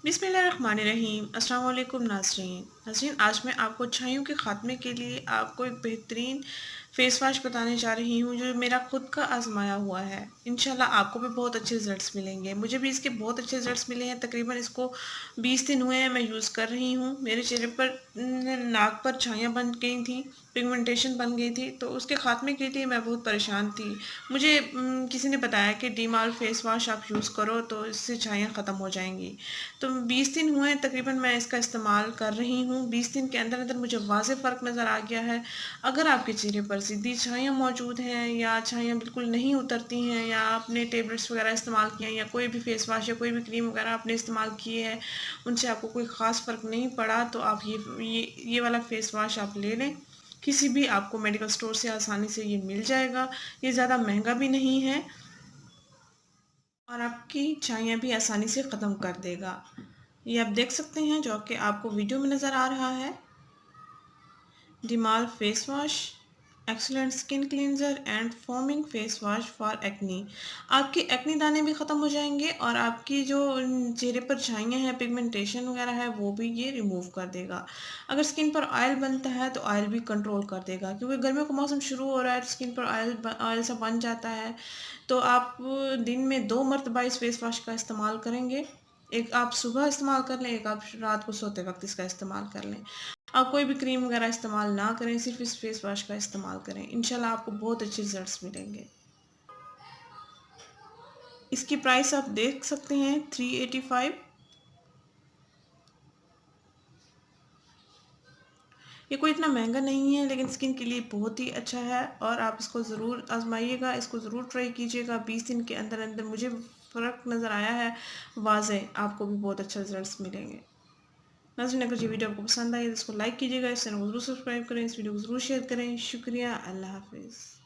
बिस्मिल्लाहिर्रहमानिर्रहीम। अस्सलाम वालेकुम नाज़रीन। आज मैं आपको छाइयों के ख़ात्मे के लिए आपको एक बेहतरीन फ़ेस वाश बताने जा रही हूँ जो मेरा ख़ुद का आज़माया हुआ है। इंशाल्लाह आपको भी बहुत अच्छे रिज़ल्ट्स मिलेंगे। मुझे भी इसके बहुत अच्छे रिज़ल्ट्स मिले हैं। तकरीबन इसको 20 दिन हुए हैं मैं यूज़ कर रही हूँ। मेरे चेहरे पर नाक पर छाइयाँ बन गई थी, पिगमेंटेशन बन गई थी, तो उसके ख़ात्मे के लिए मैं बहुत परेशान थी। मुझे किसी ने बताया कि डीमाल फ़ेस वाश आप यूज़ करो तो इससे छाइयाँ ख़त्म हो जाएँगी। तो 20 दिन हुए हैं तकरीबन मैं इसका इस्तेमाल कर रही हूँ। 20 दिन के अंदर-अंदर मुझे वाज़ेह फ़र्क नज़र आ गया है। अगर आपके चेहरे पर ज़िद्दी छाइयाँ मौजूद हैं या छाइयाँ बिल्कुल नहीं उतरती हैं या आपने टैबलेट्स वग़ैरह इस्तेमाल किए हैं या कोई भी फ़ेस वाश या कोई भी क्रीम वग़ैरह आपने इस्तेमाल किए हैं, उनसे आपको कोई ख़ास फ़र्क नहीं पड़ा, तो आप ये वाला फ़ेस वाश आप ले लें। किसी भी आपको मेडिकल स्टोर से आसानी से ये मिल जाएगा। ये ज़्यादा महँगा भी नहीं है और आपकी छाइयाँ भी आसानी से ख़त्म कर देगा। ये आप देख सकते हैं जो कि आपको वीडियो में नज़र आ रहा है। डिमाल face wash excellent skin cleanser and foaming face wash for acne. आपके एक्नी दाने भी ख़त्म हो जाएंगे और आपकी जो चेहरे पर छाइयाँ हैं, पिगमेंटेशन वगैरह है, वो भी ये रिमूव कर देगा। अगर स्किन पर ऑयल बनता है तो ऑयल भी कंट्रोल कर देगा, क्योंकि गर्मियों का मौसम शुरू हो रहा है तो स्किन पर ऑयल सा बन जाता है। तो आप दिन में 2 मरतबा इस फेस वॉश का इस्तेमाल करेंगे। एक आप सुबह इस्तेमाल कर लें, एक आप रात को सोते वक्त इसका इस्तेमाल कर लें। आप कोई भी क्रीम वगैरह इस्तेमाल ना करें, सिर्फ इस फेस वॉश का इस्तेमाल करें। इंशाल्लाह आपको बहुत अच्छे रिजल्ट्स मिलेंगे। इसकी प्राइस आप देख सकते हैं 385। ये कोई इतना महंगा नहीं है, लेकिन स्किन के लिए बहुत ही अच्छा है और आप इसको ज़रूर आजमाइएगा, इसको ज़रूर ट्राई कीजिएगा। 20 दिन के अंदर अंदर मुझे फ़र्क नज़र आया है वाज़े, आपको भी बहुत अच्छा रिजल्ट्स मिलेंगे। नाज़रीन, अगर ये वीडियो आपको पसंद आई तो इसको लाइक कीजिएगा, इस चैनल को ज़रूर सब्सक्राइब करें, इस वीडियो को ज़रूर शेयर करें। शुक्रिया, अल्लाह हाफ़िज़।